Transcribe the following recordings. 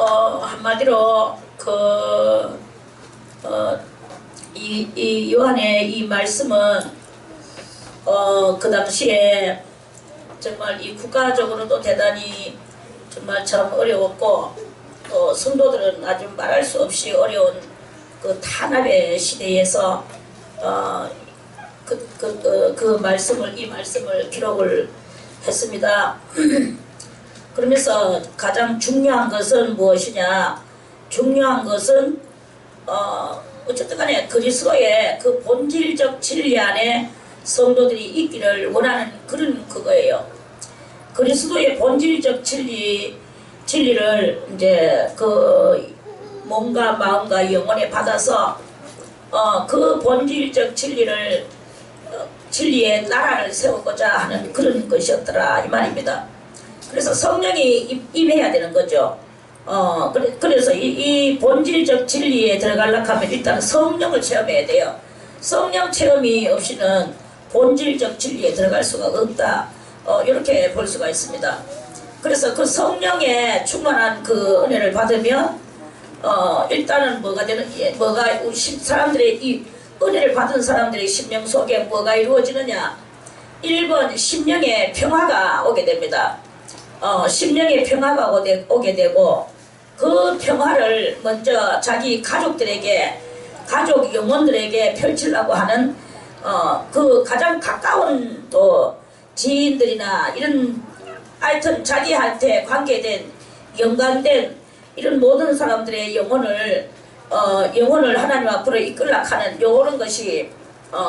한마디로 이 요한의 이 말씀은 그 당시에 정말 이 국가적으로도 대단히 정말 참 어려웠고, 또 성도들은 아주 말할 수 없이 어려운 그 탄압의 시대에서 이 말씀을 기록을 했습니다. 그러면서 가장 중요한 것은 무엇이냐? 중요한 것은 어쨌든 간에 그리스도의 그 본질적 진리 안에 성도들이 있기를 원하는 그런 그거예요. 그리스도의 본질적 진리를 이제 그 몸과 마음과 영혼에 받아서 그 본질적 진리의 나라를 세우고자 하는 그런 것이었더라 이 말입니다. 그래서 성령이 임해야 되는 거죠. 그래서 이 본질적 진리에 들어가려고 하면 일단 성령을 체험해야 돼요. 성령 체험이 없이는 본질적 진리에 들어갈 수가 없다. 이렇게 볼 수가 있습니다. 그래서 그 성령의 충만한 그 은혜를 받으면 일단은 사람들의 이 은혜를 받은 사람들의 심령 속에 뭐가 이루어지느냐? 1번 심령의 평화가 오게 됩니다. 심령의 평화가 오게 되고, 그 평화를 먼저 자기 가족들에게, 가족 영혼들에게 펼치려고 하는 그 가장 가까운 또 지인들이나 이런 하여튼 자기한테 관계된 연관된 이런 모든 사람들의 영혼을 하나님 앞으로 이끌라 하는 요런 것이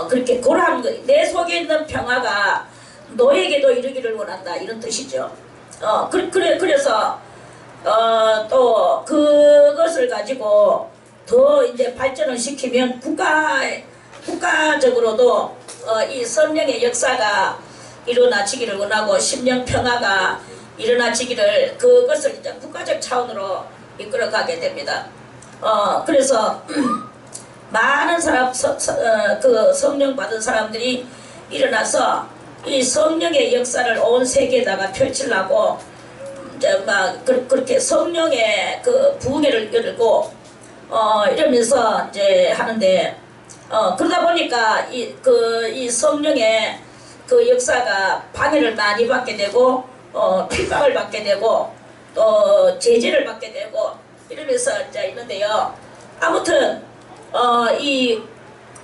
그렇게 고라한 것, 내 속에 있는 평화가 너에게도 이르기를 원한다 이런 뜻이죠. 그래서 또 그것을 가지고 더 이제 발전을 시키면 국가적으로도 이 성령의 역사가 일어나지기를 원하고 심령 평화가 일어나지기를, 그것을 이제 국가적 차원으로 이끌어가게 됩니다. 그래서 많은 사람 그 성령 받은 사람들이 일어나서 이 성령의 역사를 온 세계에다가 펼치려고 이제 막 그렇게 성령의 그 부흥회를 열고 이러면서 이제 하는데, 그러다 보니까 이 성령의 그 역사가 방해를 많이 받게 되고 핍박을 받게 되고 또 제재를 받게 되고 이러면서 이제 있는데요. 아무튼 이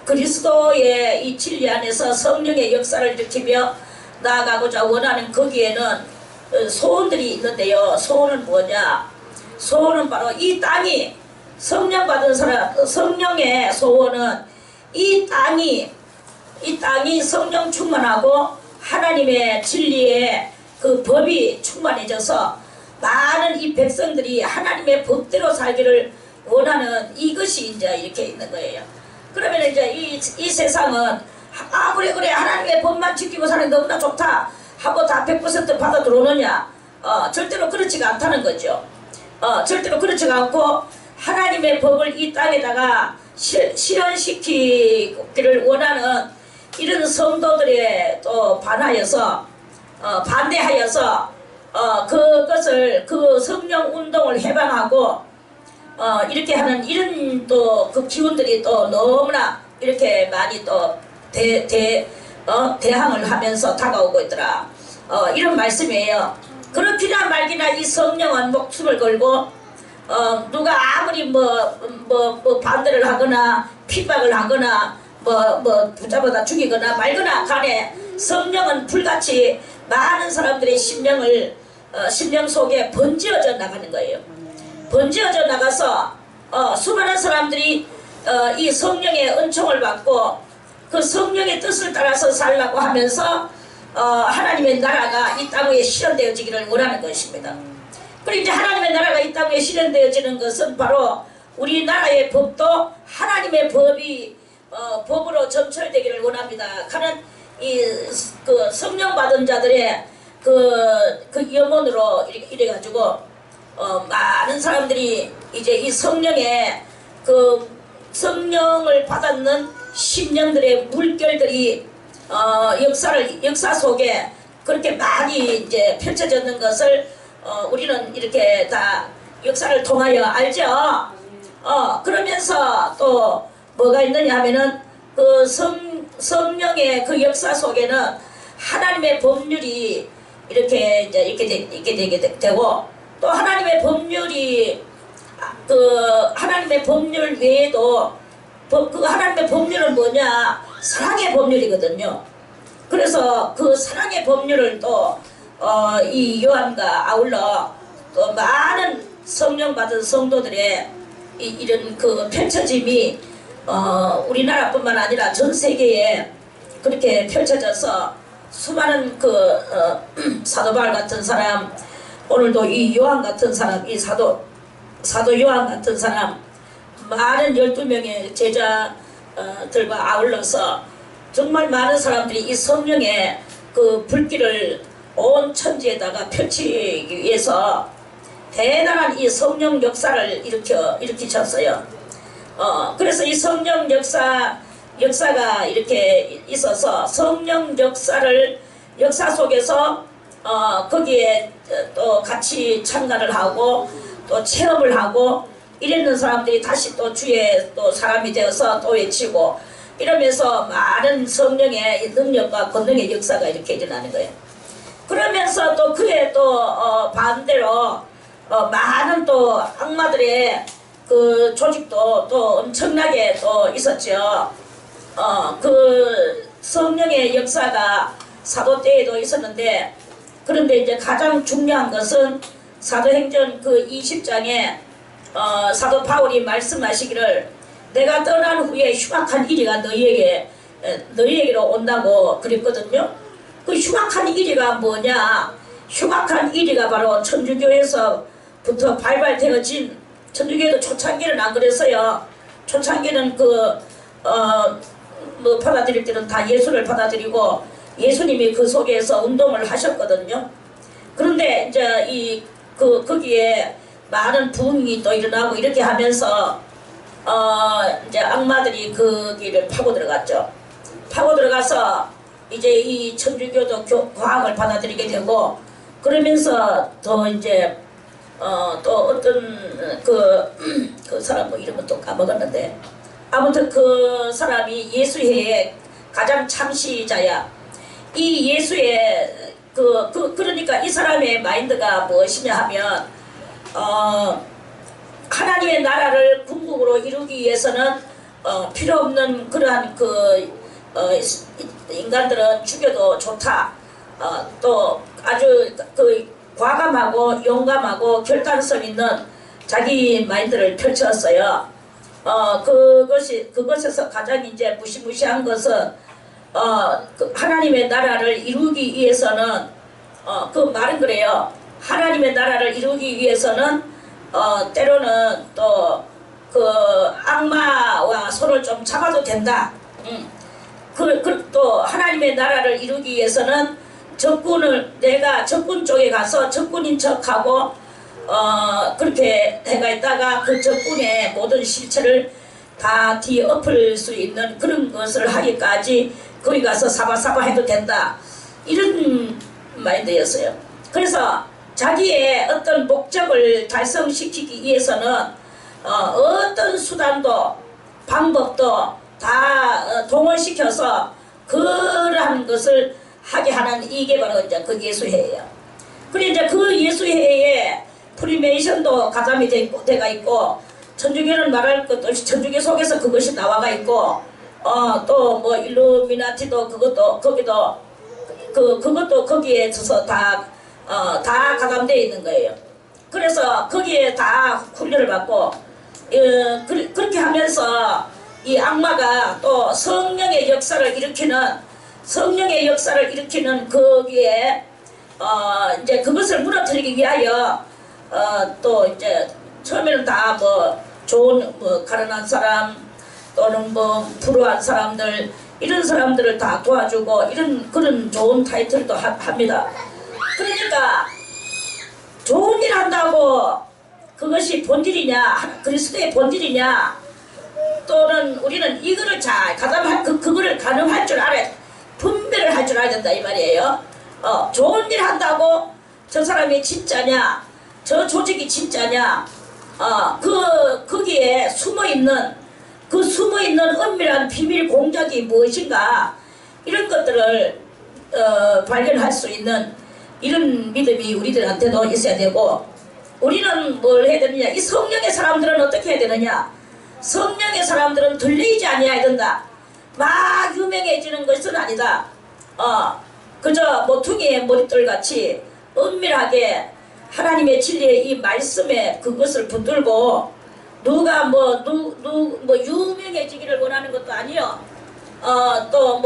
그리스도의 이 진리 안에서 성령의 역사를 일으키며 나아가고자 원하는 거기에는 소원들이 있는데요. 소원은 뭐냐? 소원은 바로 이 땅이, 성령 받은 사람, 성령의 소원은 이 땅이 성령 충만하고 하나님의 진리의 그 법이 충만해져서 많은 이 백성들이 하나님의 법대로 살기를 원하는 이것이 이제 이렇게 있는 거예요. 그러면 이제 이 세상은 그래 하나님의 법만 지키고 사는 게 너무나 좋다 하고 다 100% 받아 들어오느냐? 절대로 그렇지가 않다는 거죠. 절대로 그렇지가 않고 하나님의 법을 이 땅에다가 실현시키기를 원하는 이런 성도들의 또 반대하여서 그것을 그 성령 운동을 해방하고 이렇게 하는 이런 또 그 기운들이 또 너무나 이렇게 많이 또 대항을 하면서 다가오고 있더라. 이런 말씀이에요. 그렇기나 말기나 이 성령은 목숨을 걸고 누가 아무리 뭐 반대를 하거나 핍박을 하거나 붙잡아다 죽이거나 말거나 간에 성령은 불같이 많은 사람들의 심령 속에 번지어져 나가는 거예요. 번지어져 나가서 수많은 사람들이 이 성령의 은총을 받고 그 성령의 뜻을 따라서 살라고 하면서 하나님의 나라가 이 땅 위에 실현되어지기를 원하는 것입니다. 그리고 이제 하나님의 나라가 이 땅 위에 실현되어지는 것은 바로 우리나라의 법도 하나님의 법으로 점철되기를 원합니다. 하는 그 성령 받은 자들의 그 염원으로 이래가지고 많은 사람들이 이제 이 성령을 받았는 심령들의 물결들이 역사 속에 그렇게 많이 이제 펼쳐졌는 것을 우리는 이렇게 다 역사를 통하여 알죠. 그러면서 또 뭐가 있느냐 하면은 그 성령의 그 역사 속에는 하나님의 법률이 이렇게 되게 되고, 또 하나님의 법률이 하나님의 법률 외에도 그 하나님의 법률은 뭐냐, 사랑의 법률이거든요. 그래서 그 사랑의 법률을 또 이 요한과 아울러 또 많은 성령 받은 성도들의 이런 그 펼쳐짐이 우리나라뿐만 아니라 전 세계에 그렇게 펼쳐져서 수많은 사도 바울 같은 사람, 오늘도 이 요한 같은 사람, 이 사도 요한 같은 사람, 많은 12명의 제자들과 아울러서 정말 많은 사람들이 이 성령의 그 불길을 온 천지에다가 펼치기 위해서 대단한 이 성령 역사를 일으키셨어요. 그래서 이 성령 역사가 이렇게 있어서 성령 역사 속에서 거기에 또 같이 참가를 하고 또 체험을 하고 이랬는 사람들이 다시 또 주의 또 사람이 되어서 또 외치고 이러면서 많은 성령의 능력과 권능의 역사가 이렇게 일어나는 거예요. 그러면서 또 그에 또 반대로 많은 또 악마들의 그 조직도 또 엄청나게 또 있었죠. 그 성령의 역사가 사도 때에도 있었는데, 그런데 이제 가장 중요한 것은 사도행전 그 20장에 사도 바울이 말씀하시기를 내가 떠난 후에 흉악한 이리가 너희에게로 온다고 그랬거든요. 그 흉악한 이리가 뭐냐? 흉악한 이리가 바로 천주교에서부터 발발되어진, 천주교도 초창기는 안 그랬어요. 초창기는 받아들일 때는 다 예수를 받아들이고 예수님이 그 속에서 운동을 하셨거든요. 그런데 이제 거기에 많은 부흥이 또 일어나고 이렇게 하면서 이제 악마들이 거기를 파고 들어갔죠. 파고 들어가서 이제 이 천주교도 과학을 받아들이게 되고, 그러면서 더 이제 또 어떤 그 사람 이름은 또 까먹었는데, 아무튼 그 사람이 예수회의 가장 창시자야. 이 예수의 그러니까 이 사람의 마인드가 무엇이냐 하면 하나님의 나라를 궁극으로 이루기 위해서는 필요 없는 그러한 인간들은 죽여도 좋다. 또 아주 과감하고 용감하고 결단성 있는 자기 마인드를 펼쳤어요. 그것에서 가장 이제 무시무시한 것은 하나님의 나라를 이루기 위해서는 그 말은 그래요. 하나님의 나라를 이루기 위해서는 때로는 또 악마와 손을 좀 잡아도 된다. 또 하나님의 나라를 이루기 위해서는 내가 적군 쪽에 가서 적군인 척하고 그렇게 해가 있다가 그 적군의 모든 실체를 다 뒤엎을 수 있는 그런 것을 하기까지 거기 가서 사바사바 해도 된다. 이런 마인드였어요. 그래서 자기의 어떤 목적을 달성시키기 위해서는 어떤 수단도 방법도 다 동원시켜서 그러한 것을 하게 하는 이게 바로 이제 그 예수회예요. 그리고 이제 그 예수회에 프리메이션도 가담이 되가 있고, 천주교는 말할 것도 없이 천주교 속에서 그것이 나와가 있고, 또 뭐 일루미나티도 거기도 그것도 거기에 있어서 다 가담되어 있는 거예요. 그래서 거기에 다 훈련을 받고 그렇게 하면서 이 악마가 또 성령의 역사를 일으키는 거기에 이제 그것을 무너뜨리기 위하여 또 이제 처음에는 다 뭐 좋은 가련한 사람 또는 뭐 불우한 사람들 이런 사람들을 다 도와주고 이런 그런 좋은 타이틀도 합니다. 그러니까 좋은 일 한다고 그것이 본질이냐, 그리스도의 본질이냐, 또는 우리는 이거를 잘 가담할 그거를 가늠할 줄 알아야, 분별을 할 줄 알아야 된다 이 말이에요. 좋은 일 한다고 저 사람이 진짜냐, 저 조직이 진짜냐, 거기에 숨어있는 은밀한 비밀 공작이 무엇인가, 이런 것들을 발견할 수 있는 이런 믿음이 우리들한테도 있어야 되고, 우리는 뭘 해야 되느냐, 이 성령의 사람들은 어떻게 해야 되느냐, 성령의 사람들은 들리지 아니해야 된다. 막 유명해지는 것은 아니다. 그저 모퉁이의 머릿돌 같이 은밀하게 하나님의 진리의 이 말씀에 그것을 붙들고, 누가 뭐 유명해지기를 원하는 것도 아니요, 또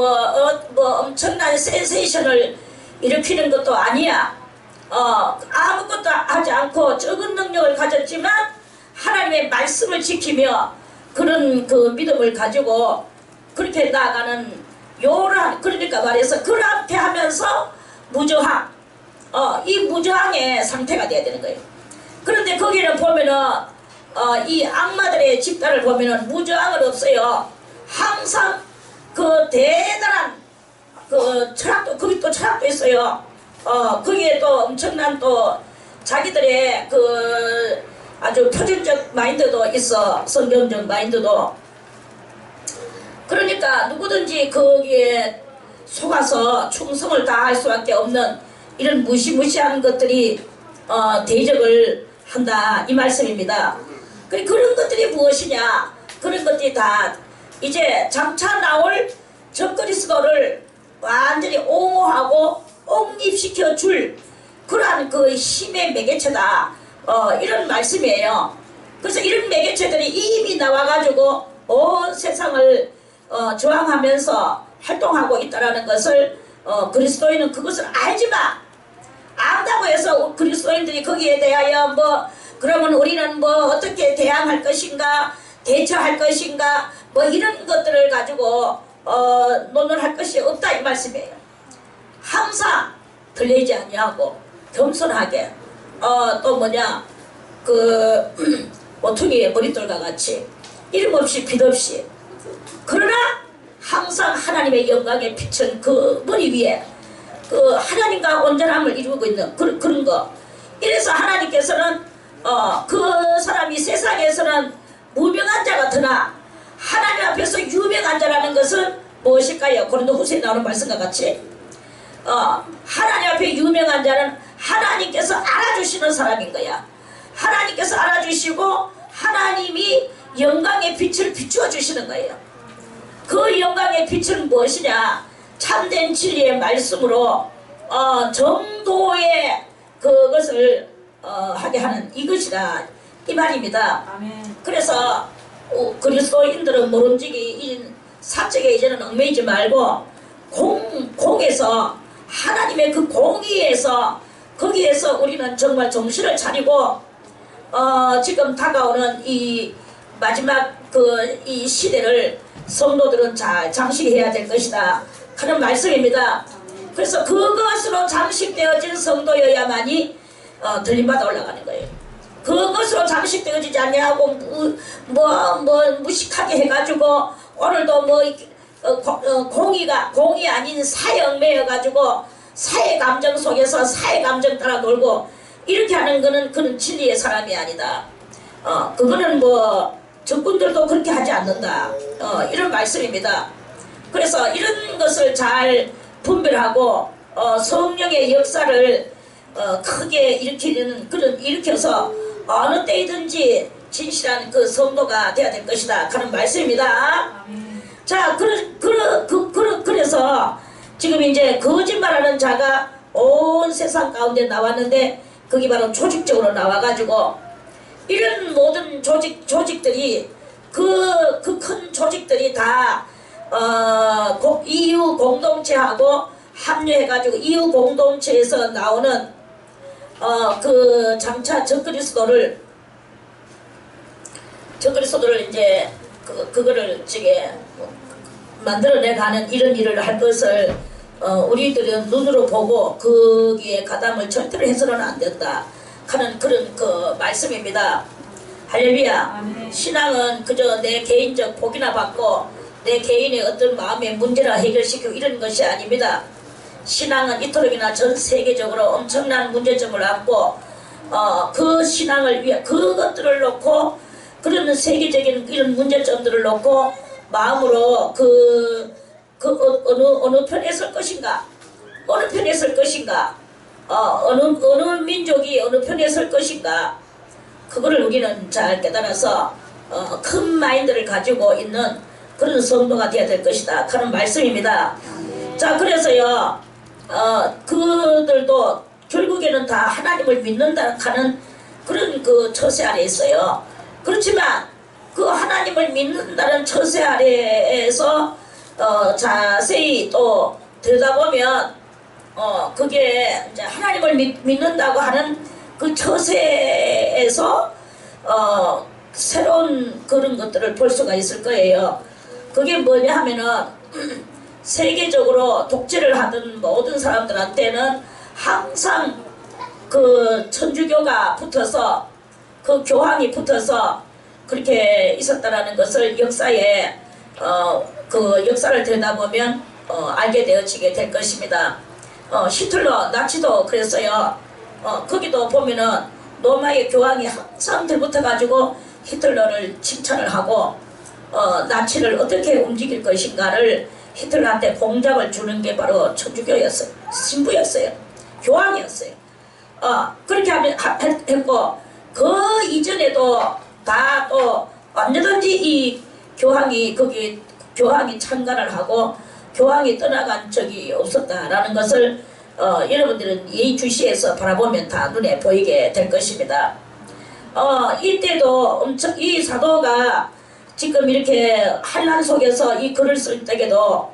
엄청난 센세이션을 일으키는 것도 아니야. 아무것도 하지 않고 적은 능력을 가졌지만 하나님의 말씀을 지키며 그런 그 믿음을 가지고 그렇게 나아가는 요란, 그러니까 말해서 그렇게 하면서 무저항, 이 무저항의 상태가 돼야 되는 거예요. 그런데 거기는 보면은 이 악마들의 집단을 보면은 무저항은 없어요. 항상 그 대단한 그 철학도, 거기 또 철학도 있어요. 거기에 또 엄청난 또 자기들의 그 아주 표준적 마인드도 있어. 성경적 마인드도. 그러니까 누구든지 거기에 속아서 충성을 다할 수밖에 없는 이런 무시무시한 것들이 대적을 한다, 이 말씀입니다. 그런 것들이 무엇이냐, 그런 것들이 다 이제 장차 나올 적그리스도를 완전히 옹호하고 옹립시켜 줄 그러한 그 힘의 매개체다, 이런 말씀이에요. 그래서 이런 매개체들이 이미 나와가지고 온 세상을 저항하면서 활동하고 있다는 것을 그리스도인은 그것을 알지만, 안다고 해서 그리스도인들이 거기에 대하여 그러면 우리는 어떻게 대항할 것인가, 대처할 것인가, 이런 것들을 가지고 논론할 것이 없다, 이 말씀이에요. 항상 들리지 아니하고 겸손하게, 또 모퉁이의 머릿돌과 같이 이름 없이 빛 없이, 그러나 항상 하나님의 영광의 빛은 그 머리 위에 그 하나님과 온전함을 이루고 있는 그런 거. 이래서 하나님께서는 그 사람이 세상에서는 무명한 자 같으나 하나님 앞에서 유명한 자라는 것은 무엇일까요? 고린도후서에 나오는 말씀과 같이 하나님 앞에 유명한 자는 하나님께서 알아주시는 사람인 거야. 하나님께서 알아주시고 하나님이 영광의 빛을 비추어 주시는 거예요. 그 영광의 빛은 무엇이냐? 참된 진리의 말씀으로 정도의 그것을 하게 하는 이것이다, 이 말입니다. 아멘. 그래서 그리스도인들은 모름지기 사적에 이제는 얽매이지 말고 공에서, 하나님의 그 공의에서, 거기에서 우리는 정말 정신을 차리고 지금 다가오는 이 마지막 이 시대를 성도들은 잘 장식해야 될 것이다 하는 말씀입니다. 그래서 그것으로 장식되어진 성도여야만이 들림받아 올라가는 거예요. 그것으로 장식되어지지 않냐고 무식하게 해가지고 오늘도 공이 아닌 사형매여가지고 사회 감정 속에서 사회 감정 따라 놀고 이렇게 하는 거는 그런 진리의 사람이 아니다. 그거는 적군들도 그렇게 하지 않는다, 이런 말씀입니다. 그래서 이런 것을 잘 분별하고 성령의 역사를 크게 일으켜서 어느 때이든지 진실한 그 성도가 되어야 될 것이다 하는 말씀입니다. 자, 그래서 지금 이제 거짓말하는 자가 온 세상 가운데 나왔는데, 그게 바로 조직적으로 나와가지고 이런 모든 조직들이 그 큰 조직들이 다 EU 공동체하고 합류해가지고 EU 공동체에서 나오는 그 장차 적그리스도를 이제 그거를 저게 만들어내가는 이런 일을 할 것을 우리들은 눈으로 보고 거기에 가담을 절대로 해서는 안 된다 하는 그런 그 말씀입니다. 할렐루야. 아멘. 신앙은 그저 내 개인적 복이나 받고 내 개인의 어떤 마음의 문제나 해결시키고 이런 것이 아닙니다. 신앙은 이토록이나 전 세계적으로 엄청난 문제점을 안고 그 신앙을 위해 그것들을 놓고 그런 세계적인 이런 문제점들을 놓고 마음으로 어느 편에 설 것인가, 어느 편에 설 것인가, 어느 민족이 어느 편에 설 것인가, 그거를 우리는 잘 깨달아서 큰 마인드를 가지고 있는 그런 성도가 되어야 될 것이다 하는 말씀입니다. 자, 그래서요 그들도 결국에는 다 하나님을 믿는다 하는 그런 그 처세 아래에 있어요. 그렇지만 그 하나님을 믿는다는 처세 아래에서 자세히 또 들여다보면 그게 이제 하나님을 믿는다고 하는 그 처세에서 새로운 그런 것들을 볼 수가 있을 거예요. 그게 뭐냐 하면은 세계적으로 독재를 하던 모든 사람들한테는 항상 그 천주교가 붙어서 그 교황이 붙어서 그렇게 있었다라는 것을 역사에 그 역사를 들여다보면 알게 되어지게 될 것입니다. 히틀러 나치도 그랬어요. 거기도 보면은 로마의 교황이 항상 들붙어 가지고 히틀러를 칭찬을 하고 나치를 어떻게 움직일 것인가를 히틀러한테 공작을 주는 게 바로 천주교였어요. 신부였어요. 교황이었어요. 그렇게 했고 그 이전에도 다 또 언제든지 이 교황이 거기 교황이 참관을 하고 교황이 떠나간 적이 없었다라는 것을 여러분들은 예의주시해서 바라보면 다 눈에 보이게 될 것입니다. 이때도 엄청 이 사도가 지금 이렇게 환난 속에서 이 글을 쓸 때도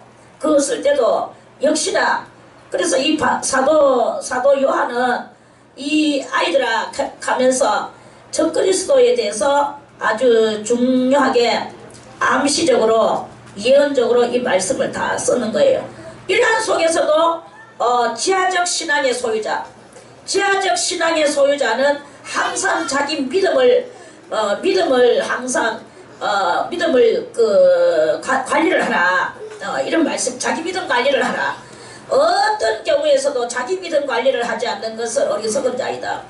역시나 그래서 이 사도 요한은 이 아이들아 가면서 적그리스도에 대해서 아주 중요하게 암시적으로 예언적으로 이 말씀을 다 쓰는 거예요. 이러한 속에서도 지하적 신앙의 소유자는 항상 자기 믿음을 항상 믿음을 관리를 하라. 이런 말씀, 자기 믿음 관리를 하라. 어떤 경우에서도 자기 믿음 관리를 하지 않는 것은 어리석은 자이다.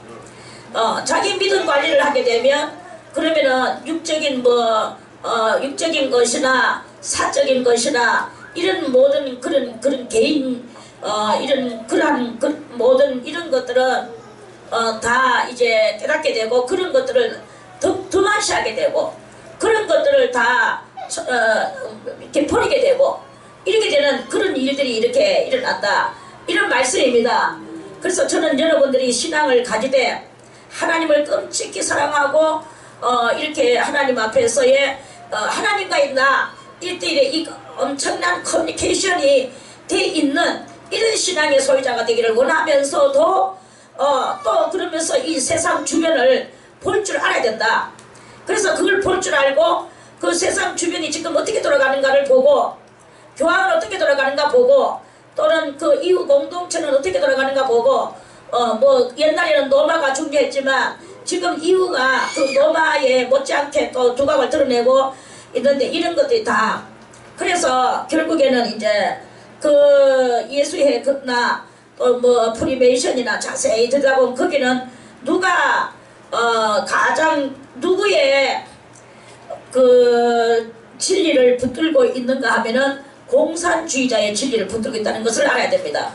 자기 믿음 관리를 하게 되면 그러면은 육적인 육적인 것이나 사적인 것이나 이런 모든 그런 개인 그러한 모든 이런 것들은 다 이제 깨닫게 되고 그런 것들을 두만시하게 되고 그런 것들을 다 이렇게 버리게 되고 이렇게 되는 그런 일들이 이렇게 일어난다. 이런 말씀입니다. 그래서 저는 여러분들이 신앙을 가지되 하나님을 끔찍히 사랑하고 이렇게 하나님 앞에서의 하나님과의 나 1대1의 이 엄청난 커뮤니케이션이 돼 있는 이런 신앙의 소유자가 되기를 원하면서도 또 그러면서 이 세상 주변을 볼 줄 알아야 된다. 그래서 그걸 볼 줄 알고 그 세상 주변이 지금 어떻게 돌아가는가를 보고 교황은 어떻게 돌아가는가 보고 또는 그 이후 공동체는 어떻게 돌아가는가 보고 뭐 옛날에는 노마가 중요했지만 지금 이후가 그 노마에 못지않게 또 두각을 드러내고 있는데 이런 것들이 다 그래서 결국에는 이제 그 예수의 극나 또 뭐 프리메이션이나 자세히 들여다보면 거기는 누가 가장 누구의 그 진리를 붙들고 있는가 하면은 공산주의자의 진리를 붙들고 있다는 것을 알아야 됩니다.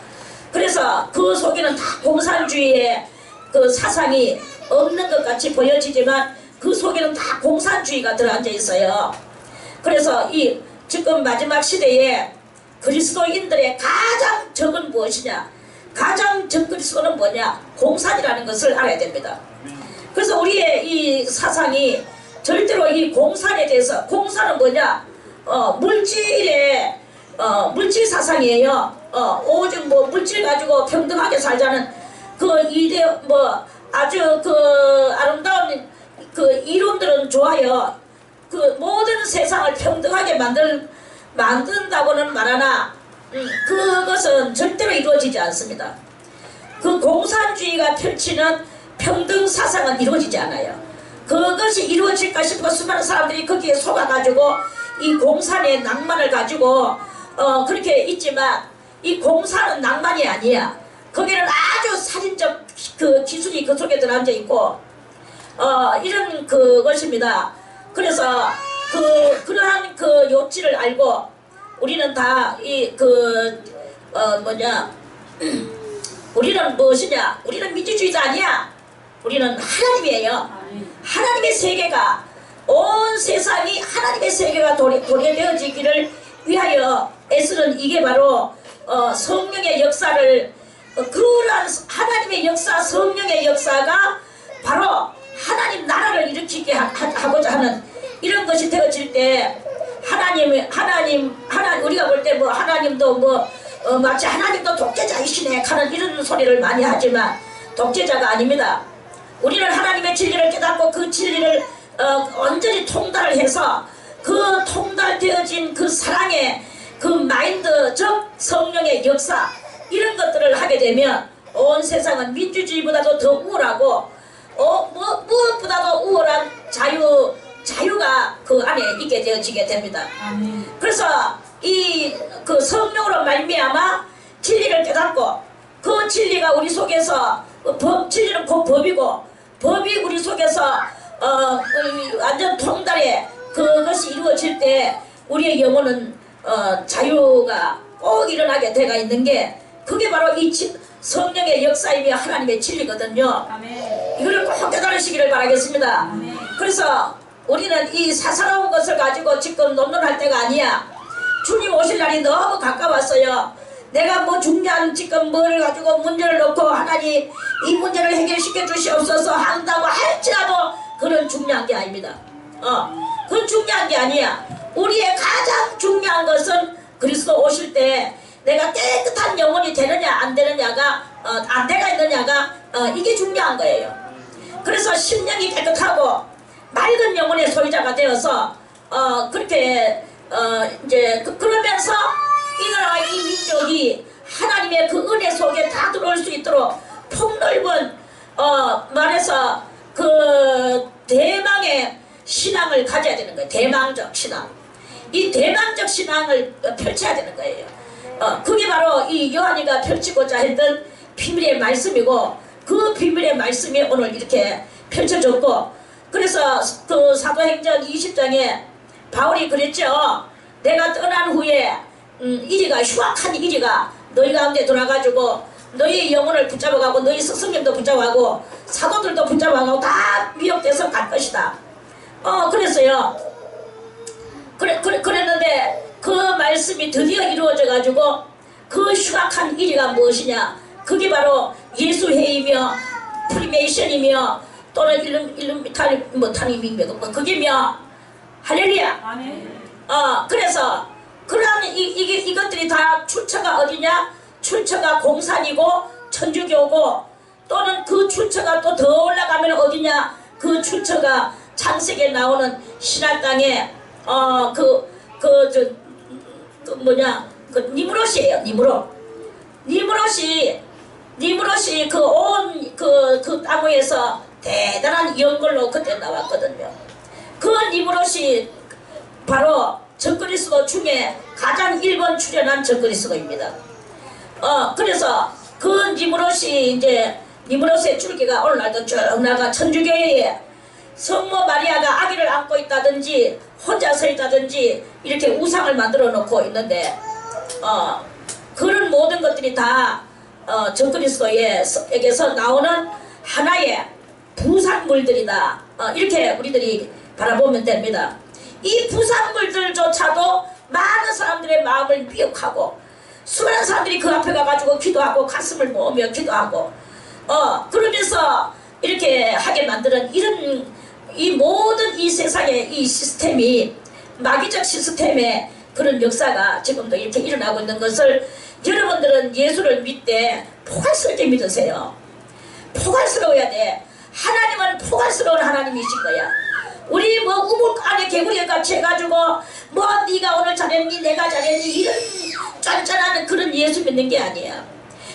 그래서 그 속에는 다 공산주의의 그 사상이 없는 것 같이 보여지지만 그 속에는 다 공산주의가 들어앉아 있어요. 그래서 이 지금 마지막 시대에 그리스도인들의 가장 적은 무엇이냐? 가장 적 그리스도는 뭐냐? 공산이라는 것을 알아야 됩니다. 그래서 우리의 이 사상이 절대로 이 공산에 대해서 공산은 뭐냐? 물질의 물질 사상이에요. 오직 뭐 물질 가지고 평등하게 살자는 그 이대 뭐 아주 그 아름다운 그 이론들은 좋아요. 그 모든 세상을 평등하게 만든다고는 말하나 그것은 절대로 이루어지지 않습니다. 그 공산주의가 펼치는 평등 사상은 이루어지지 않아요. 그것이 이루어질까 싶어 수많은 사람들이 거기에 속아가지고 이 공산의 낭만을 가지고 그렇게 있지만 이 공산은 낭만이 아니야. 거기는 아주 살인적 그 기술이 그 속에 들어앉아 있고 이런 그것입니다. 그래서 그러한 그 요치를 알고 우리는 다 우리는 무엇이냐? 우리는 민주주의자 아니야. 우리는 하나님이에요. 하나님의 세계가 온 세상이 하나님의 세계가 도래되어지기를 위하여 애쓰는 이게 바로 성령의 역사를 그러한 하나님의 역사, 성령의 역사가 바로 하나님 나라를 일으키게 하고자 하는 이런 것이 되어질 때 하나님 우리가 볼 때 뭐 하나님도 마치 하나님도 독재자이시네 하는 이런 소리를 많이 하지만 독재자가 아닙니다. 우리는 하나님의 진리를 깨닫고 그 진리를 온전히 통달을 해서 그 통달되어진 그 사랑의 그 마인드 즉 성령의 역사 이런 것들을 하게 되면 온 세상은 민주주의보다도 더 우월하고 무엇보다도 우월한 자유가 그 안에 있게 되어지게 됩니다. 그래서 그 성령으로 말미암아 진리를 깨닫고 그 진리가 우리 속에서 진리는 곧 법이고 법이 우리 속에서 완전 통달에 그것이 이루어질 때 우리의 영혼은 자유가 꼭 일어나게 돼가 있는 게 그게 바로 이 성령의 역사이며 하나님의 진리거든요. 이걸 꼭 깨달으시기를 바라겠습니다. 그래서 우리는 이 사사로운 것을 가지고 지금 논논할 때가 아니야. 주님 오실 날이 너무 가까웠어요. 내가 뭐 중요한 지금 뭘 가지고 문제를 놓고 하나님 이 문제를 해결시켜 주시옵소서 한다고 할지라도 그건 중요한 게 아닙니다. 그건 중요한 게 아니야. 우리의 가장 중요한 것은 그리스도 오실 때 내가 깨끗한 영혼이 되느냐 안 되느냐가 안돼가 있느냐가 이게 중요한 거예요. 그래서 심령이 깨끗하고 맑은 영혼의 소유자가 되어서 그렇게 이제 그러면서 이 나라와 이 민족이 하나님의 그 은혜 속에 다 들어올 수 있도록 폭넓은 말해서 그 대망의 신앙을 가져야 되는 거예요. 대망적 신앙. 이 대망적 신앙을 펼쳐야 되는 거예요. 그게 바로 이 요한이가 펼치고자 했던 비밀의 말씀이고 그 비밀의 말씀이 오늘 이렇게 펼쳐졌고 그래서 그 사도행전 20장에 바울이 그랬죠. 내가 떠난 후에 이리가 흉악한 이리가 너희 가운데 돌아가지고 너희 영혼을 붙잡아가고 너희 스승님도 붙잡아가고 사도들도 붙잡아가고 다 미혹돼서 갈 것이다. 그랬어요. 그랬는데 그 말씀이 드디어 이루어져가지고 그 흉악한 이리가 무엇이냐? 그게 바로 예수회이며 프리메이션이며 또는 일루미타니밍이며 그게며 할렐루야. 그래서 그러한 이것들이 다 출처가 어디냐? 출처가 공산이고 천주교고 또는 그 출처가 또 더 올라가면 어디냐? 그 출처가 창세기에 나오는 신할 땅에 니무롯이에요. 니무롯이 그 온 그 땅에서 대단한 연걸로 그때 나왔거든요. 그 니무롯이 바로 적그리스도 중에 가장 1번 출현한 적그리스도입니다. 그래서 그 니무롯이 이제 니무롯의 줄기가 오늘날도 쭉 나가 천주교회에 성모 마리아가 아기를 안고 있다든지 혼자 서 있다든지 이렇게 우상을 만들어 놓고 있는데 그런 모든 것들이 다 적그리스도에게서 나오는 하나의 부산물들이다. 이렇게 우리들이 바라보면 됩니다. 이 부산물들조차도 많은 사람들의 마음을 미혹하고 수많은 사람들이 그 앞에 가가지고 기도하고 가슴을 모으며 기도하고 그러면서 이렇게 하게 만드는 이런 이 모든 이 세상의 이 시스템이 마귀적 시스템의 그런 역사가 지금도 이렇게 일어나고 있는 것을 여러분들은 예수를 믿되 포괄스럽게 믿으세요. 포괄스러워야 돼. 하나님은 포괄스러운 하나님이신 거야. 우리 뭐 우물 안에 개구리 같이 해가지고 뭐 네가 오늘 잘했니 내가 잘했니 이런 짠짠하는 그런 예수 믿는 게 아니야.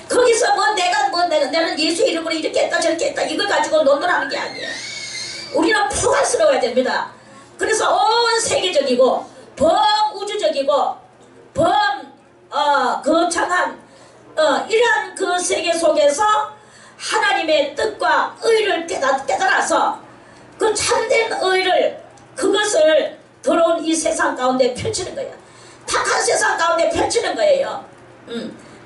거기서 나는 예수 이름으로 이렇게 했다 저렇게 했다 이걸 가지고 논논하는 게 아니야. 우리는 포괄스러워야 됩니다. 그래서 온 세계적이고 범우주적이고 거창한 이러한 그 세계 속에서 하나님의 뜻과 의를 깨달아서 그 참된 의를 그것을 더러운 이 세상 가운데 펼치는 거예요. 탁한 세상 가운데 펼치는 거예요.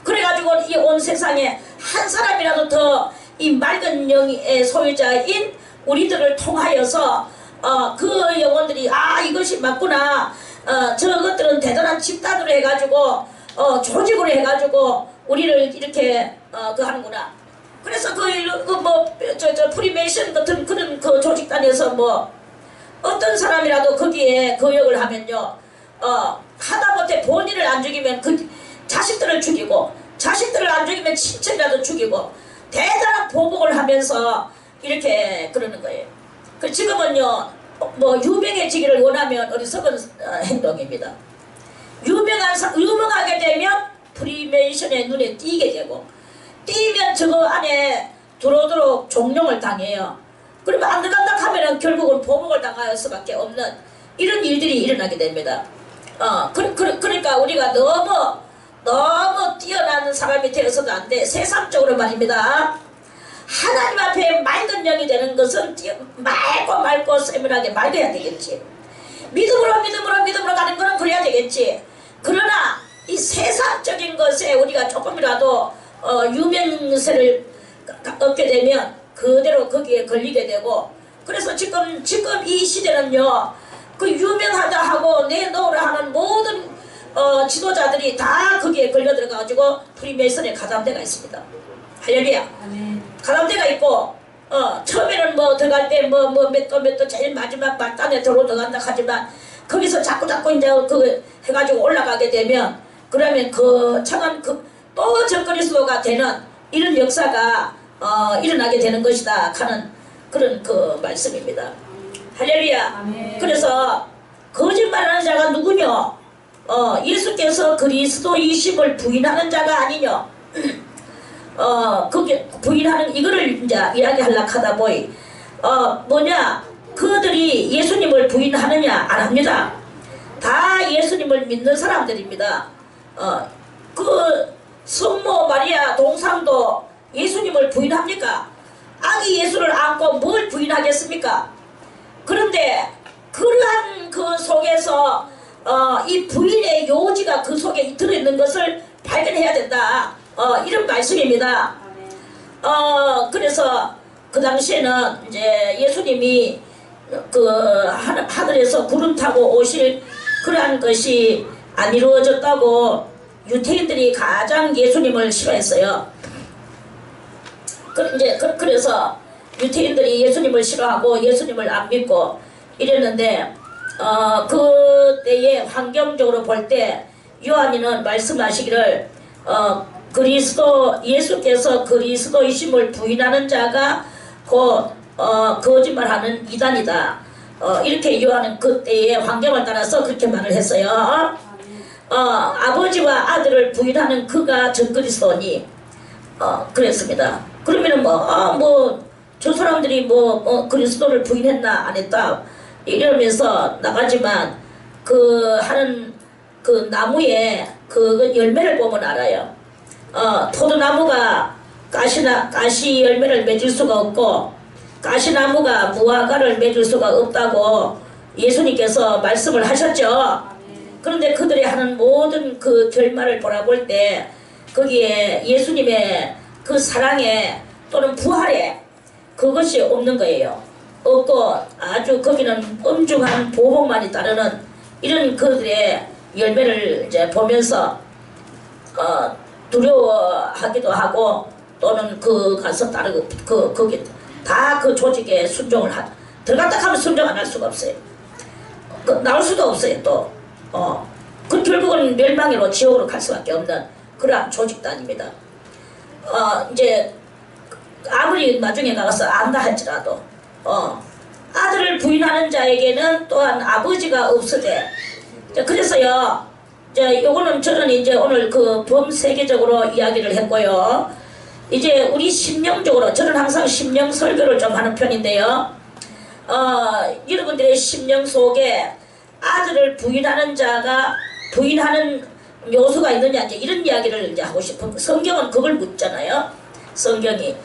그래가지고 이 온 세상에 한 사람이라도 더 이 맑은 영의 소유자인 우리들을 통하여서 그 영혼들이 이것이 맞구나, 저것들은 대단한 집단으로 해가지고 조직으로 해가지고 우리를 이렇게 하는구나. 그래서 프리메이션 같은 그런 그 조직단에서 어떤 사람이라도 거기에 거역을 하면요, 하다못해 본인을 안 죽이면 그 자식들을 죽이고, 자식들을 안 죽이면 친척이라도 죽이고, 대단한 보복을 하면서 이렇게 그러는 거예요. 그 지금은요, 유명해지기를 원하면 어리석은 행동입니다. 유명하게 되면 프리메이션의 눈에 띄게 되고, 띄면 저거 안에 들어오도록 종용을 당해요. 그러면 안 들어간다 하면은 결국은 보복을 당할 수밖에 없는 이런 일들이 일어나게 됩니다. 그러니까 우리가 너무 뛰어난 사람이 되어서도 안 돼. 세상적으로 말입니다. 하나님 앞에 맑은 영이 되는 것은 맑고 세밀하게 맑아야 되겠지. 믿음으로 가는 거는 그래야 되겠지. 그러나 이 세상적인 것에 우리가 조금이라도 유명세를 얻게 되면 그대로 거기에 걸리게 되고, 그래서 지금 이 시대는요, 그 유명하다 하고 내놓으라 하는 모든 지도자들이 다 거기에 걸려 들어가가지고 프리메이슨에 가담대가 있습니다. 할렐루야. 가담대가 있고, 처음에는 들어갈 때 몇 도 제일 마지막 말단에 들어간다 하지만, 거기서 자꾸 이제 해가지고 올라가게 되면, 그러면 창한 또 적그리스도가 되는 이런 역사가 일어나게 되는 것이다 하는 그런 말씀입니다. 할렐루야. 그래서 거짓말하는 자가 누구냐? 예수께서 그리스도이심을 부인하는 자가 아니냐? 그게 부인하는 이거를 이제 이야기하려고 하다 보니 그들이 예수님을 부인하느냐? 안 합니다. 다 예수님을 믿는 사람들입니다. 그 성모 마리아 동상도 예수님을 부인합니까? 아기 예수를 안고 뭘 부인하겠습니까? 그런데 그러한 그 속에서 이 부인의 요지가 그 속에 들어있는 것을 발견해야 된다. 이런 말씀입니다. 그래서 그 당시에는 이제 예수님이 하늘에서 구름 타고 오실 그러한 것이 안 이루어졌다고 유태인들이 가장 예수님을 싫어했어요. 그래서 유태인들이 예수님을 싫어하고 예수님을 안 믿고 이랬는데, 그때의 환경적으로 볼 때 요한이는 말씀하시기를 예수께서 그리스도이심을 부인하는 자가 곧 거짓말하는 이단이다. 이렇게 요한은 그때의 환경을 따라서 그렇게 말을 했어요. 아버지와 아들을 부인하는 그가 적그리스도니 그랬습니다. 그러면은 저 사람들이 그리스도를 부인했나 안 했다 이러면서 나가지만 하는 나무에 열매를 보면 알아요. 포도나무가 가시 열매를 맺을 수가 없고 가시나무가 무화과를 맺을 수가 없다고 예수님께서 말씀을 하셨죠. 그런데 그들이 하는 모든 그 결말을 돌아볼 때 거기에 예수님의 그 사랑에 또는 부활에 그것이 없는 거예요. 없고 아주 거기는 엄중한 보복만이 따르는 이런 그들의 열매를 이제 보면서 두려워하기도 하고 또는 가서 따르고 거기 다 그 조직에 순종을 들어갔다 하면 순종 안 할 수가 없어요. 나올 수도 없어요 또. 결국은 멸망으로 지옥으로 갈 수밖에 없는 그러한 조직단입니다. 이제 아무리 나중에 나가서 안다 할지라도 아들을 부인하는 자에게는 또한 아버지가 없으되, 그래서요 요거는 저는 이제 오늘 범세계적으로 이야기를 했고요. 이제 우리 심령적으로 저는 항상 심령 설교를 좀 하는 편인데요. 여러분들의 심령 속에 아들을 부인하는 자가 부인하는 묘수가 있느냐 이제 이런 이야기를 이제 하고 싶은 성경은 그걸 묻잖아요. 성경이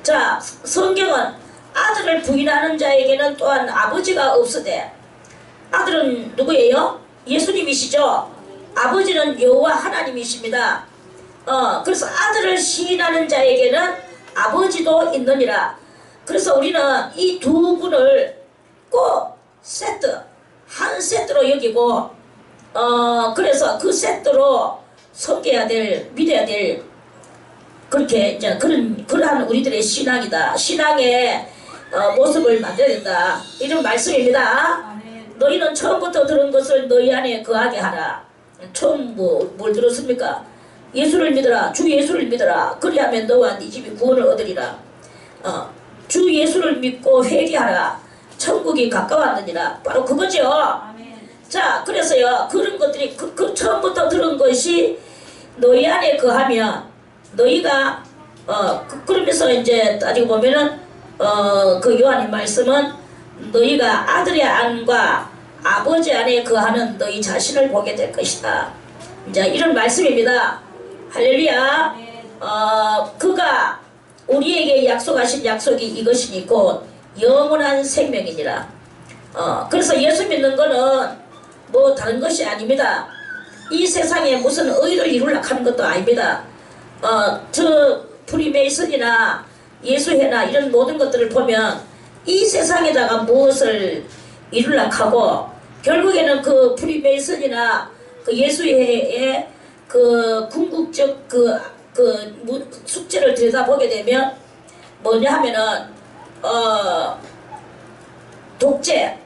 자 성경은 아들을 부인하는 자에게는 또한 아버지가 없으되 아들은 누구예요? 예수님이시죠. 아버지는 여호와 하나님이십니다. 그래서 아들을 시인하는 자에게는 아버지도 있느니라. 그래서 우리는 이 두 분을 꼭 세트 한 세트로 여기고 그래서 그 세트로 섬겨야 될 믿어야 될 그렇게 이제 그러한 우리들의 신앙이다. 신앙의 모습을 만들어야 된다. 이런 말씀입니다. 너희는 처음부터 들은 것을 너희 안에 거하게 하라. 처음 뭘 들었습니까? 예수를 믿어라. 주 예수를 믿어라. 그리하면 너와 네 집이 구원을 얻으리라. 주 예수를 믿고 회개하라. 천국이 가까웠느니라. 바로 그거죠. 아멘. 자, 그래서요 그런 것들이 그 처음부터 들은 것이 너희 안에 거하면 너희가 그러면서 이제 따지고 보면은 그 요한의 말씀은 너희가 아들의 안과 아버지 안에 거하는 너희 자신을 보게 될 것이다. 이제 이런 말씀입니다. 할렐루야. 그가 우리에게 약속하신 약속이 이것이니 곧 영원한 생명이니라. 그래서 예수 믿는 거는 뭐 다른 것이 아닙니다. 이 세상에 무슨 의를 이루려고 하는 것도 아닙니다. 저 프리메이슨이나 예수회나 이런 모든 것들을 보면 이 세상에다가 무엇을 이루려고 하고 결국에는 그 프리메이슨이나 그 예수회의 그 궁극적 그 숙제를 들여다보게 되면 뭐냐 하면은 독재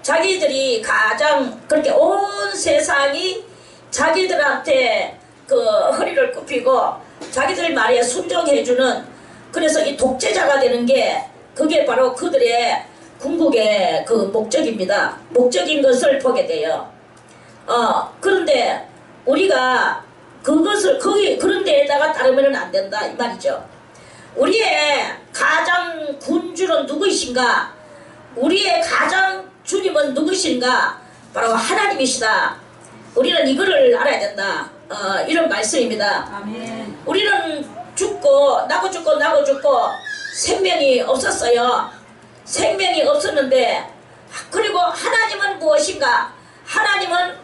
자기들이 가장 그렇게 온 세상이 자기들한테 그 허리를 굽히고 자기들 말에 순종해주는 그래서 이 독재자가 되는 게 그게 바로 그들의 궁극의 그 목적입니다. 목적인 것을 보게 돼요. 그런데 우리가 그것을 그런 데에다가 따르면 안 된다 이 말이죠. 우리의 가장 군주는 누구이신가? 우리의 가장 주님은 누구신가? 바로 하나님이시다. 우리는 이거를 알아야 된다. 이런 말씀입니다. 아멘. 우리는 죽고 나고 생명이 없었어요. 생명이 없었는데 그리고 하나님은 무엇인가? 하나님은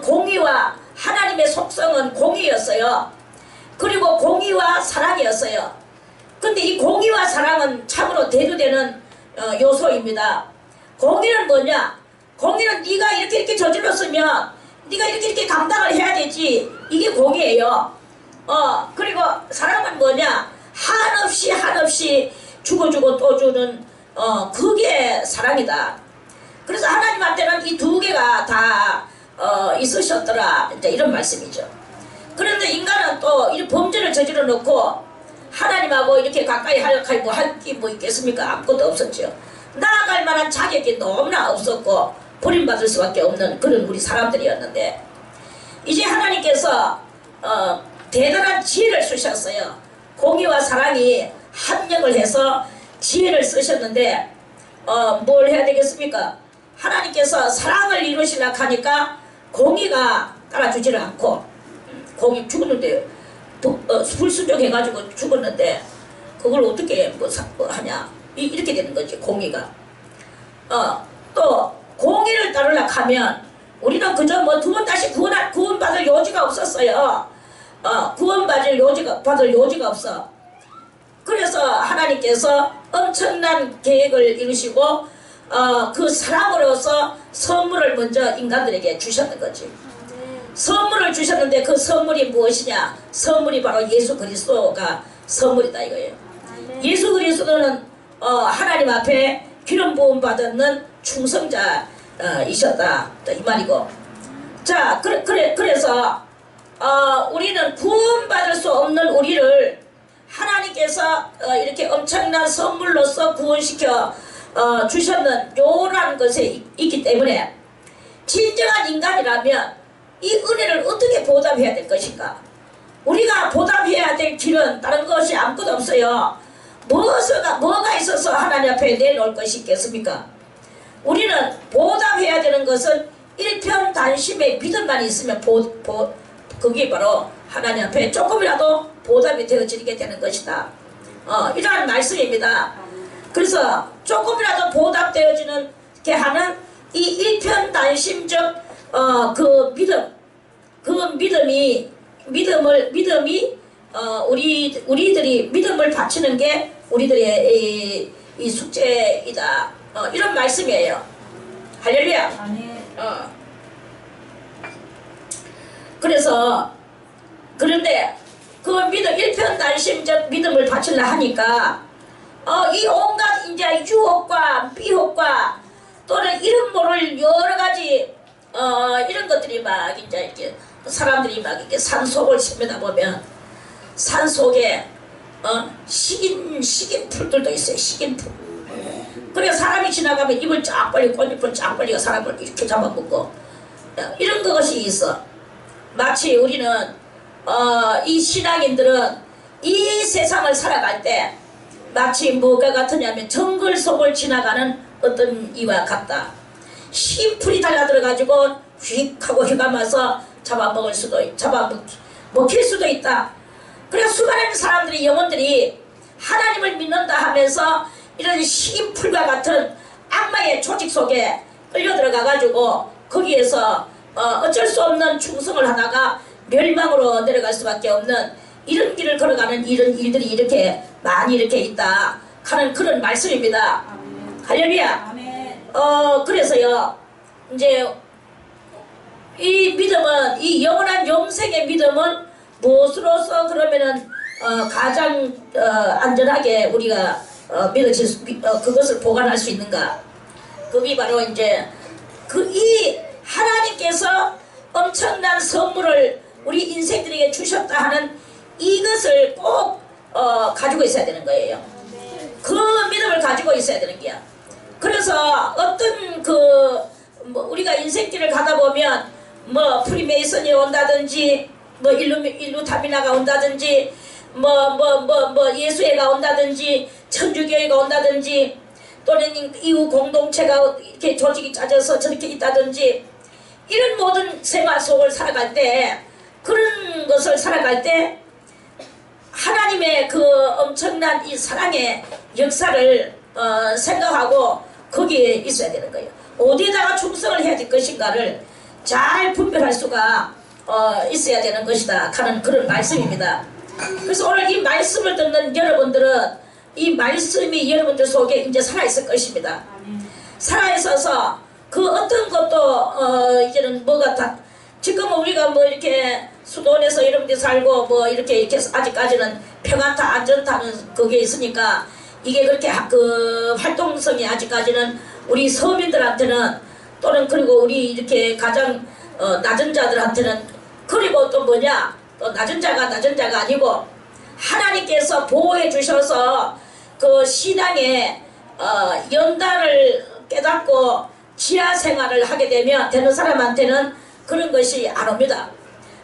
공의와 하나님의 속성은 공의였어요. 그리고 공의와 사랑이었어요. 근데 이 공의와 사랑은 참으로 대두되는 요소입니다. 공의는 뭐냐? 공의는 네가 이렇게 저질렀으면 네가 이렇게 감당을 해야 되지. 이게 공의예요. 그리고 사랑은 뭐냐? 한없이 주고 또 주는 그게 사랑이다. 그래서 하나님한테는 이 두 개가 다 있으셨더라. 이제 이런 말씀이죠. 그런데 인간은 또 이 범죄를 저질러 놓고 하나님하고 이렇게 가까이 할 게 뭐 있겠습니까? 아무것도 없었죠. 나아갈 만한 자격이 너무나 없었고 버림받을 수밖에 없는 그런 우리 사람들이었는데 이제 하나님께서 대단한 지혜를 쓰셨어요. 공의와 사랑이 합력을 해서 지혜를 쓰셨는데 뭘 해야 되겠습니까? 하나님께서 사랑을 이루시려고 하니까 공의가 따라주지를 않고 공의 죽었는데 불순종해가지고 죽었는데 그걸 어떻게 뭐 하냐 이렇게 되는 거지. 공의가 또 공의를 따르려고 하면 우리는 그저 뭐 두 번 다시 구원받을 요지가 없었어요. 구원받을 요지가 없어. 그래서 하나님께서 엄청난 계획을 이루시고 그 사랑으로서 선물을 먼저 인간들에게 주셨는 거지. 선물을 주셨는데 그 선물이 무엇이냐? 선물이 바로 예수 그리스도가 선물이다 이거예요. 예수 그리스도는 하나님 앞에 기름 부음 받는 충성자이셨다 이 말이고. 자 그래서 우리는 구원받을 수 없는 우리를 하나님께서 이렇게 엄청난 선물로서 구원시켜 주셨는 요라는 것에 있기 때문에 진정한 인간이라면 이 은혜를 어떻게 보답해야 될 것인가? 우리가 보답해야 될 길은 다른 것이 아무것도 없어요. 뭐가 있어서 하나님 앞에 내놓을 것이 있겠습니까? 우리는 보답해야 되는 것은 일편단심의 믿음만 있으면 그게 바로 하나님 앞에 조금이라도 보답이 되어지게 되는 것이다. 이러한 말씀입니다. 그래서 조금이라도 보답되어지는 게 하는 이 일편단심적 그 믿음이 우리들이 믿음을 바치는 게 우리들의 이 숙제이다. 이런 말씀이에요. 할렐루야. 그런데 그 믿음 일편단심적 믿음을 바치려 하니까 이 온갖 이제 유혹과 미혹과 또는 이런 모를 여러 가지 이런 것들이 막 이제 이렇게 사람들이 막 이렇게 산속을 스며다 보면 산 속에 식인 풀들도 있어요. 식인 풀. 그래 사람이 지나가면 입을 쫙 벌리고 꽃잎을 쫙 벌리고 사람을 이렇게 잡아먹고 이런 것이 있어. 마치 우리는 이 신앙인들은 이 세상을 살아갈 때 마치 뭐가 같으냐면 정글 속을 지나가는 어떤 이와 같다. 흰풀이 달라들어가지고 휙 하고 휘감아서 잡아먹힐 수도 있다. 그래서 수많은 사람들이 영혼들이 하나님을 믿는다 하면서 이런 흰풀과 같은 악마의 조직 속에 끌려들어가가지고 거기에서 어쩔 수 없는 충성을 하다가 멸망으로 내려갈 수밖에 없는 이런 길을 걸어가는 이런 일들이 이렇게 많이 이렇게 있다 하는 그런 말씀입니다. 할렐루야. 그래서요 이제 이 믿음은 이 영원한 영생의 믿음은 무엇으로서 그러면은 가장 안전하게 우리가 그것을 보관할 수 있는가? 그게 바로 이제 이 하나님께서 엄청난 선물을 우리 인생들에게 주셨다 하는 이것을 꼭 가지고 있어야 되는 거예요. 그 믿음을 가지고 있어야 되는 게야. 그래서 어떤 뭐 우리가 인생길을 가다 보면 뭐 프리메이슨이 온다든지 뭐 일루타미나가 온다든지 뭐 예수회가 온다든지 천주교회가 온다든지 또는 이후 공동체가 이렇게 조직이 짜져서 저렇게 있다든지 이런 모든 생활 속을 살아갈 때 그런 것을 살아갈 때 하나님의 그 엄청난 이 사랑의 역사를 생각하고 거기에 있어야 되는 거예요. 어디에다가 충성을 해야 될 것인가를 잘 분별할 수가 있어야 되는 것이다 하는 그런 말씀입니다. 그래서 오늘 이 말씀을 듣는 여러분들은 이 말씀이 여러분들 속에 이제 살아있을 것입니다. 살아있어서 그 어떤 것도 이제는 뭐가 다 지금은 우리가 뭐 이렇게 수도원에서 여러분들이 살고 뭐 이렇게 아직까지는 평안타 안전타는 그게 있으니까 이게 그렇게 그 활동성이 아직까지는 우리 서민들한테는 또는 그리고 우리 이렇게 가장 낮은 자들한테는 그리고 또 뭐냐 또 낮은 자가 아니고 하나님께서 보호해 주셔서 그 신앙의 연단을 깨닫고 지하 생활을 하게 되는 사람한테는 그런 것이 안 옵니다.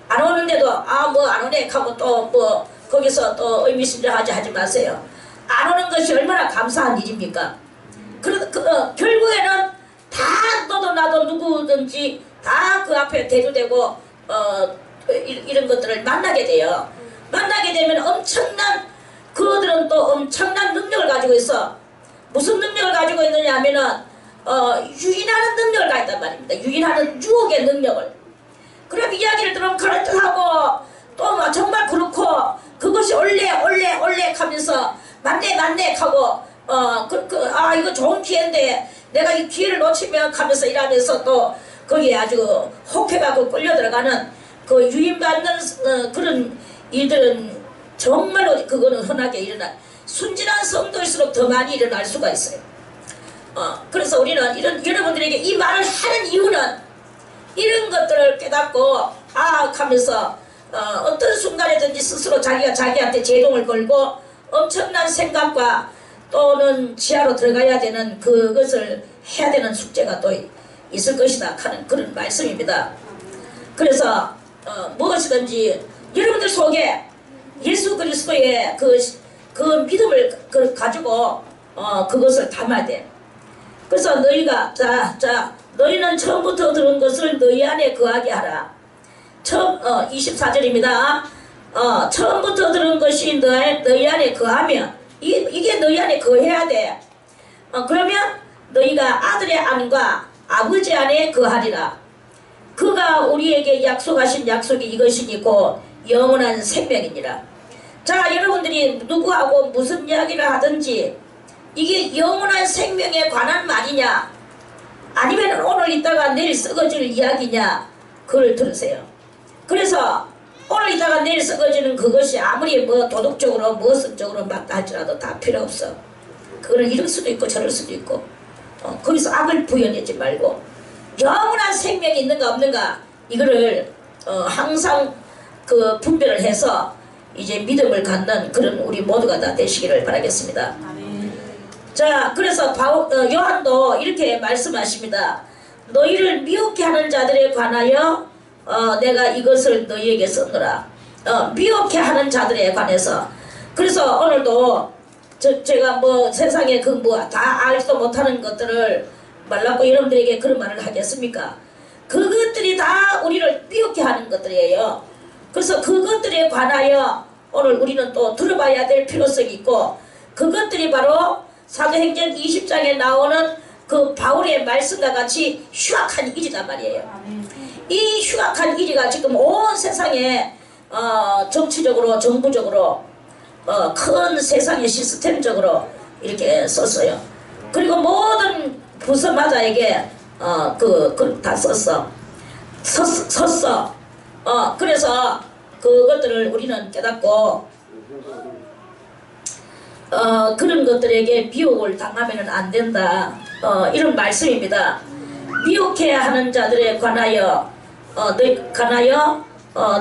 안 오는데도 뭐 안 오네 하고 또 뭐 거기서 또 의미심장하지 하지 마세요. 안 오는 것이 얼마나 감사한 일입니까? 결국에는 다 너도 나도 누구든지 다 그 앞에 대두되고 이런 것들을 만나게 돼요. 만나게 되면 그들은 또 엄청난 능력을 가지고 있어. 무슨 능력을 가지고 있느냐 하면은 유인하는 능력을 가졌단 말입니다. 유인하는 유혹의 능력을. 그럼 이야기를 들으면 그럴듯하고 또 막 정말 그렇고 그것이 올래 하면서 맞네 하고 이거 좋은 기회인데 내가 이 기회를 놓치면 하면서 일하면서 또 거기에 아주 혹해가고 끌려 들어가는 그 유인받는 그런 일들은 정말로 그거는 흔하게 일어나 순진한 성도일수록 더 많이 일어날 수가 있어요. 그래서 우리는 여러분들에게 이 말을 하는 이유는 이런 것들을 깨닫고 하면서 어떤 순간에든지 스스로 자기가 자기한테 제동을 걸고 엄청난 생각과 또는 지하로 들어가야 되는 그것을 해야 되는 숙제가 또 있을 것이다 하는 그런 말씀입니다. 그래서 무엇이든지 여러분들 속에 예수 그리스도의 그 믿음을 그것을 담아야 돼. 그래서 너희가 너희는 처음부터 들은 것을 너희 안에 거하게 하라. 24절입니다. 처음부터 들은 것이 너희 안에 거하면 이게 너희 안에 거해야 돼. 그러면 너희가 아들의 안과 아버지 안에 거하리라. 그가 우리에게 약속하신 약속이 이것이니 곧 영원한 생명이니라. 자, 여러분들이 누구하고 무슨 이야기를 하든지 이게 영원한 생명에 관한 말이냐 아니면 오늘 있다가 내일 썩어질 이야기냐 그걸 들으세요. 그래서 오늘 있다가 내일 썩어지는 그것이 아무리 뭐 도덕적으로 모습적으로 맞다 할지라도 다 필요 없어. 그거는 이럴 수도 있고 저럴 수도 있고 거기서 악을 부여내지 말고 영원한 생명이 있는가 없는가 이거를 항상 그 분별을 해서 이제 믿음을 갖는 그런 우리 모두가 다 되시기를 바라겠습니다. 자, 그래서 요한도 이렇게 말씀하십니다. 너희를 미혹해 하는 자들에 관하여 내가 이것을 너희에게 썼노라. 미혹해 하는 자들에 관해서. 그래서 오늘도 제가 뭐 세상에 그 뭐 다 알지도 못하는 것들을 말라고 여러분들에게 그런 말을 하겠습니까? 그것들이 다 우리를 미혹해 하는 것들이에요. 그래서 그것들에 관하여 오늘 우리는 또 들어봐야 될 필요성이 있고 그것들이 바로 사도행전 20장에 나오는 그 바울의 말씀과 같이 흉악한 일이단 말이에요. 이 흉악한 일이가 지금 온 세상에 정치적으로 정부적으로 큰 세상의 시스템적으로 이렇게 썼어요. 그리고 모든 부서마다에게 다 썼어. 그래서 그것들을 우리는 깨닫고 그런 것들에게 미혹을 당하면 안 된다. 이런 말씀입니다. 미혹해 하는 자들에 관하여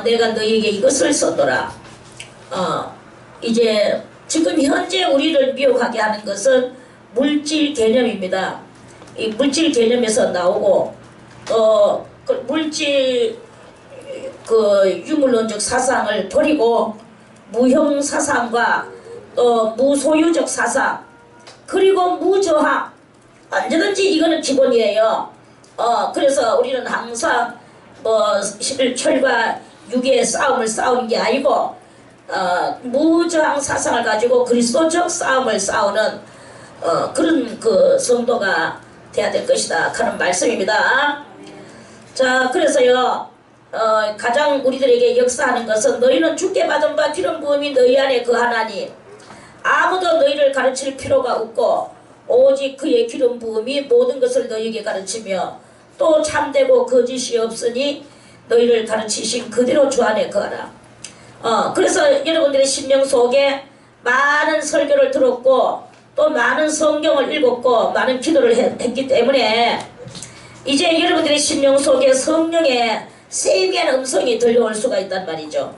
내가 너희에게 이것을 썼노라. 이제 지금 현재 우리를 미혹하게 하는 것은 물질 개념입니다. 이 물질 개념에서 나오고 그 물질 유물론적 사상을 버리고 무형 사상과 또 무소유적 사상 그리고 무저항 언제든지 이거는 기본이에요. 그래서 우리는 항상 뭐 철과 육의 싸움을 싸우는 게 아니고 무저항 사상을 가지고 그리스도적 싸움을 싸우는 그런 그 성도가 돼야 될 것이다 하는 말씀입니다. 자, 그래서요 가장 우리들에게 역사하는 것은 너희는 주께 받은 바 기름 부음이 너희 안에 거하나니 아무도 너희를 가르칠 필요가 없고 오직 그의 기름 부음이 모든 것을 너희에게 가르치며 또 참되고 거짓이 없으니 너희를 가르치신 그대로 주 안에 거하라. 그래서 여러분들의 심령 속에 많은 설교를 들었고 또 많은 성경을 읽었고 많은 기도를 했기 때문에 이제 여러분들의 심령 속에 성령의 세미한 음성이 들려올 수가 있단 말이죠.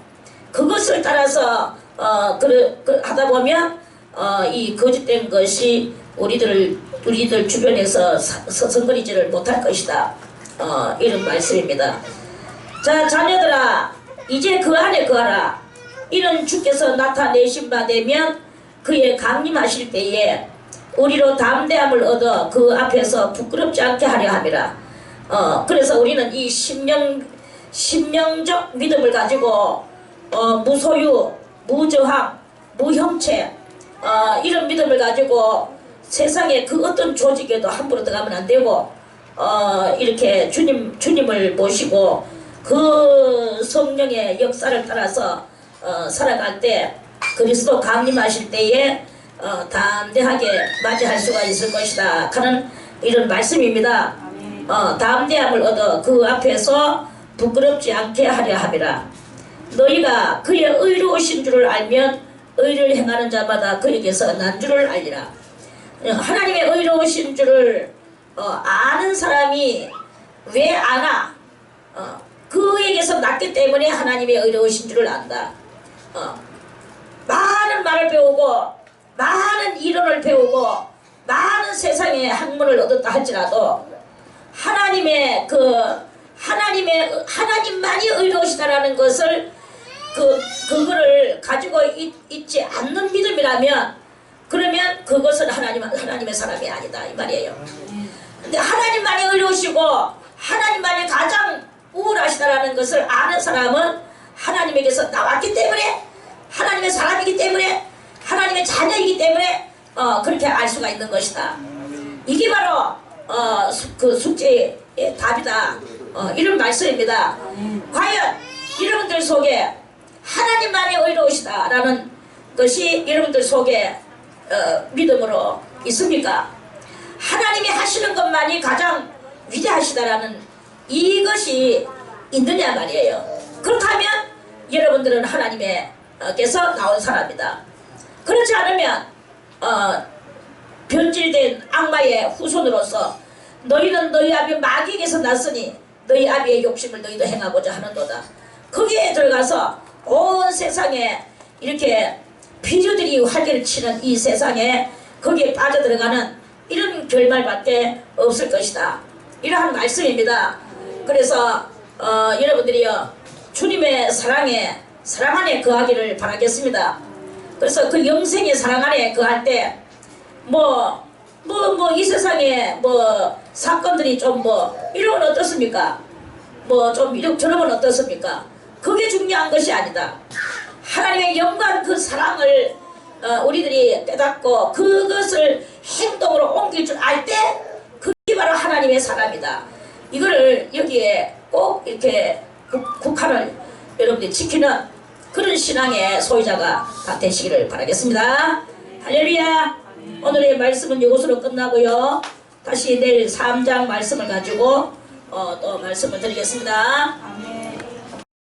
그것을 따라서 하다 보면 이 거짓된 것이 우리들 주변에서 서성거리지를 못할 것이다. 이런 말씀입니다. 자, 자녀들아 이제 그 안에 거하라. 이는 주께서 나타내신 바 되면 그의 강림하실 때에 우리로 담대함을 얻어 그 앞에서 부끄럽지 않게 하려 함이라. 그래서 우리는 이 심령적 믿음을 가지고 무소유, 무저항, 무형체 이런 믿음을 가지고 세상에 그 어떤 조직에도 함부로 들어가면 안 되고 이렇게 주님을 모시고 그 성령의 역사를 따라서 살아갈 때 그리스도 강림하실 때에 담대하게 맞이할 수가 있을 것이다 하는 이런 말씀입니다. 담대함을 얻어 그 앞에서 부끄럽지 않게 하려 함이라. 너희가 그의 의로우신 줄을 알면 의를 행하는 자마다 그에게서 난 줄을 알리라. 하나님의 의로우신 줄을 아는 사람이 왜 아나? 그에게서 났기 때문에 하나님의 의로우신 줄을 안다. 많은 말을 배우고 많은 이론을 배우고 많은 세상의 학문을 얻었다 할지라도 하나님만이 의로우시다라는 것을 그거를 가지고 있지 않는 믿음이라면 그러면 그것은 하나님의 사람이 아니다 이 말이에요. 근데 하나님만이 의로우시고 하나님만이 가장 우월하시다라는 것을 아는 사람은 하나님에게서 나왔기 때문에 하나님의 사람이기 때문에 하나님의 자녀이기 때문에 그렇게 알 수가 있는 것이다. 이게 바로 그 숙제의 답이다. 이런 말씀입니다. 과연 여러분들 속에 하나님만이 의로우시다라는 것이 여러분들 속에 믿음으로 있습니까? 하나님이 하시는 것만이 가장 위대하시다라는 이것이 있느냐 말이에요. 그렇다면 여러분들은 하나님께서 나온 사람이다. 그렇지 않으면 변질된 악마의 후손으로서 너희는 너희 아비 마귀에게서 났으니 너희 아비의 욕심을 너희도 행하고자 하는도다. 거기에 들어가서 온 세상에 이렇게 비주들이 활개를 치는 이 세상에 거기에 빠져들어가는 이런 결말밖에 없을 것이다. 이러한 말씀입니다. 그래서 여러분들이요 주님의 사랑 안에 거하기를 바라겠습니다. 그래서 그 영생의 사랑 안에 거할 때 이 세상에 사건들이 좀 이런 건 어떻습니까? 좀 저런 건 어떻습니까? 그게 중요한 것이 아니다. 하나님의 영광 그 사랑을 우리들이 깨닫고 그것을 행동으로 옮길 줄 알 때 그게 바로 하나님의 사람이다. 이거를 여기에 꼭 이렇게 국한을 여러분들이 지키는 그런 신앙의 소유자가 다 되시기를 바라겠습니다. 할렐루야. 오늘의 말씀은 이것으로 끝나고요. 다시 내일 3장 말씀을 가지고 또 말씀을 드리겠습니다.